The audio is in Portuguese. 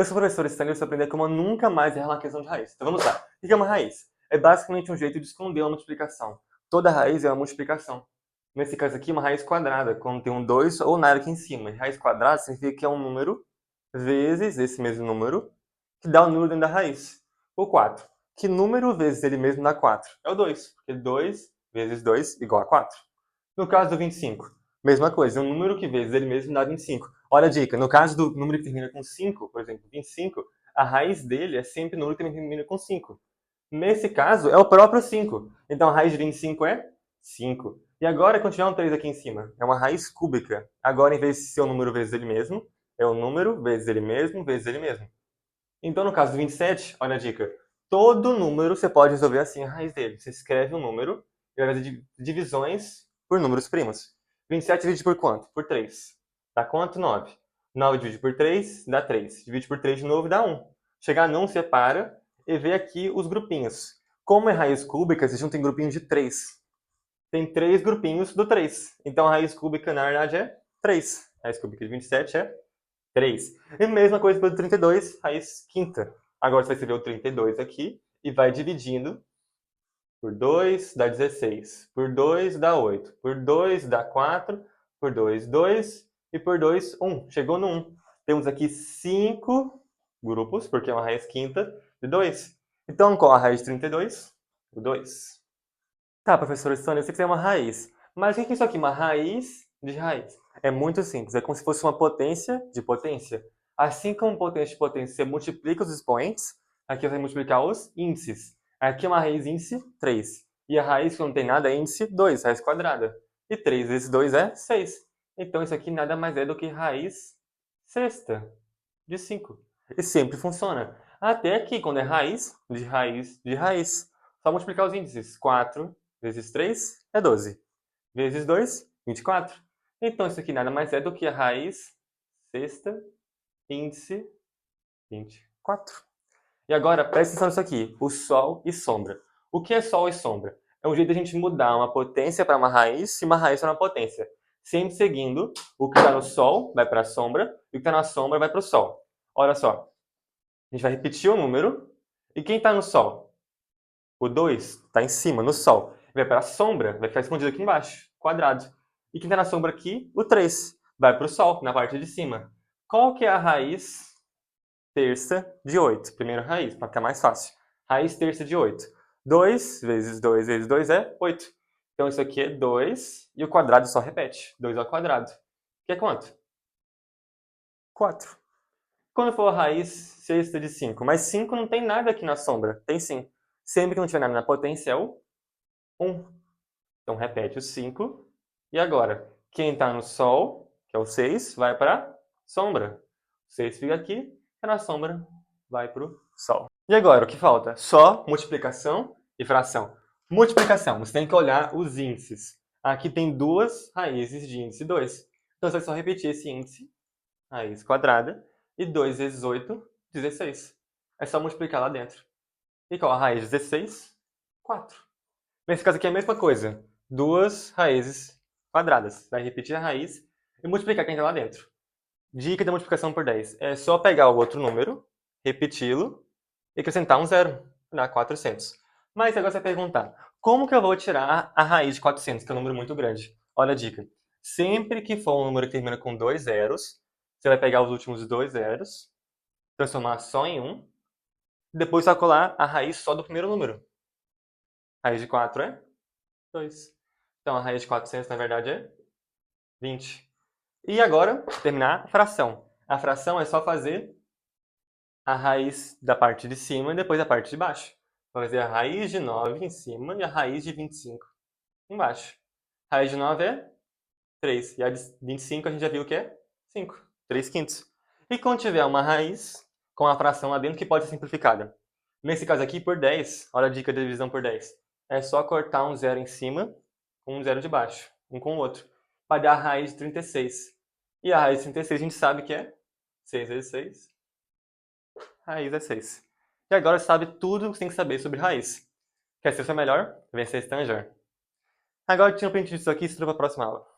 Eu sou o professor Stanley e você aprender como nunca mais errar uma questão de raiz. Então vamos lá. O que é uma raiz? É basicamente um jeito de esconder uma multiplicação. Toda raiz é uma multiplicação. Nesse caso aqui, uma raiz quadrada, quando tem um 2 ou nada aqui em cima. E raiz quadrada significa que é um número vezes esse mesmo número, que dá o número dentro da raiz. O 4. Que número vezes ele mesmo dá 4? É o 2, porque 2 vezes 2 igual a 4. No caso do 25, mesma coisa, um número que vezes ele mesmo dá 25. Olha a dica, no caso do número que termina com 5, por exemplo, 25, a raiz dele é sempre o número que termina com 5. Nesse caso, é o próprio 5. Então a raiz de 25 é 5. E agora, continuar um 3 aqui em cima. É uma raiz cúbica. Agora, em vez de ser o número vezes ele mesmo, é o número vezes ele mesmo, vezes ele mesmo. Então, no caso do 27, olha a dica. Todo número você pode resolver assim a raiz dele. Você escreve um número e vai fazer divisões por números primos. 27 divide por quanto? Por 3. Dá quanto? 9. 9 divide por 3 dá 3. Divide por 3 de novo dá 1. Chegar não separa e vê aqui os grupinhos. Como é raiz cúbica, você junta em grupinhos de 3. Tem 3 grupinhos do 3. Então a raiz cúbica, na verdade, é 3. A raiz cúbica de 27 é 3. E mesma coisa para o 32, raiz quinta. Agora você vai escrever o 32 aqui e vai dividindo. Por 2 dá 16. Por 2 dá 8. Por 2 dá 4. Por 2, 2. E por 2, 1. Chegou no 1. Temos aqui 5 grupos, porque é uma raiz quinta de 2. Então, qual a raiz de 32? O 2. Tá, professor Stone, eu sei que é uma raiz. Mas o que é isso aqui? Uma raiz de raiz. É muito simples. É como se fosse uma potência de potência. Assim como potência de potência você multiplica os expoentes, aqui você vai multiplicar os índices. Aqui é uma raiz índice 3. E a raiz que não tem nada é índice 2, raiz quadrada. E 3 vezes 2 é 6. Então isso aqui nada mais é do que raiz sexta de 5. E sempre funciona. Até aqui, quando é raiz de raiz de raiz. Só multiplicar os índices. 4 vezes 3 é 12. Vezes 2, 24. Então isso aqui nada mais é do que a raiz sexta índice 24. E agora, presta atenção nisso aqui. O sol e sombra. O que é sol e sombra? É um jeito de a gente mudar uma potência para uma raiz e uma raiz para uma potência. Sempre seguindo o que está no sol vai para a sombra e o que está na sombra vai para o sol. Olha só. A gente vai repetir o número. E quem está no sol? O 2 está em cima, no sol. Vai para a sombra, vai ficar escondido aqui embaixo, quadrado. E quem está na sombra aqui? O 3. Vai para o sol, na parte de cima. Qual que é a raiz terça de 8? Primeira raiz, para ficar mais fácil. Raiz terça de 8. 2 vezes 2 vezes 2 é 8. Então isso aqui é 2 e o quadrado só repete. 2 ao quadrado. Que é quanto? 4. Quando for a raiz sexta de 5? Mas 5 não tem nada aqui na sombra. Tem sim. Sempre que não tiver nada na potência é o 1. Então repete o 5. E agora, quem está no sol, que é o 6, vai para a sombra. O 6 fica aqui, e na sombra vai para o sol. E agora, o que falta? Só multiplicação e fração. Multiplicação, você tem que olhar os índices. Aqui tem duas raízes de índice 2. Então você vai só repetir esse índice, raiz quadrada, e 2 vezes 8, 16. É só multiplicar lá dentro. E qual a raiz de 16? 4. Nesse caso aqui é a mesma coisa. Duas raízes quadradas. Vai repetir a raiz e multiplicar quem está lá dentro. Dica da multiplicação por 10. É só pegar o outro número, repeti-lo e acrescentar um zero. Dá 400. Mas agora você vai perguntar, como que eu vou tirar a raiz de 400, que é um número muito grande? Olha a dica. Sempre que for um número que termina com 2 zeros, você vai pegar os últimos 2 zeros, transformar só em 1, e depois calcular a raiz só do primeiro número. Raiz de 4 é 2. Então a raiz de 400 na verdade é 20. E agora, terminar a fração. A fração é só fazer a raiz da parte de cima e depois a parte de baixo. Vai fazer a raiz de 9 em cima e a raiz de 25 embaixo. A raiz de 9 é 3. E a de 25 a gente já viu que é 5. 3 quintos. E quando tiver uma raiz com a fração lá dentro que pode ser simplificada. Nesse caso aqui, por 10, olha a dica de divisão por 10. É só cortar um zero em cima com um zero de baixo, um com o outro, para dar a raiz de 36. E a raiz de 36 a gente sabe que é 6 vezes 6. Raiz é 6. E agora você sabe tudo o que você tem que saber sobre raiz. Quer ser o seu melhor? Vencer Stanger. Agora que tinha um print disso aqui, estuda para a próxima aula.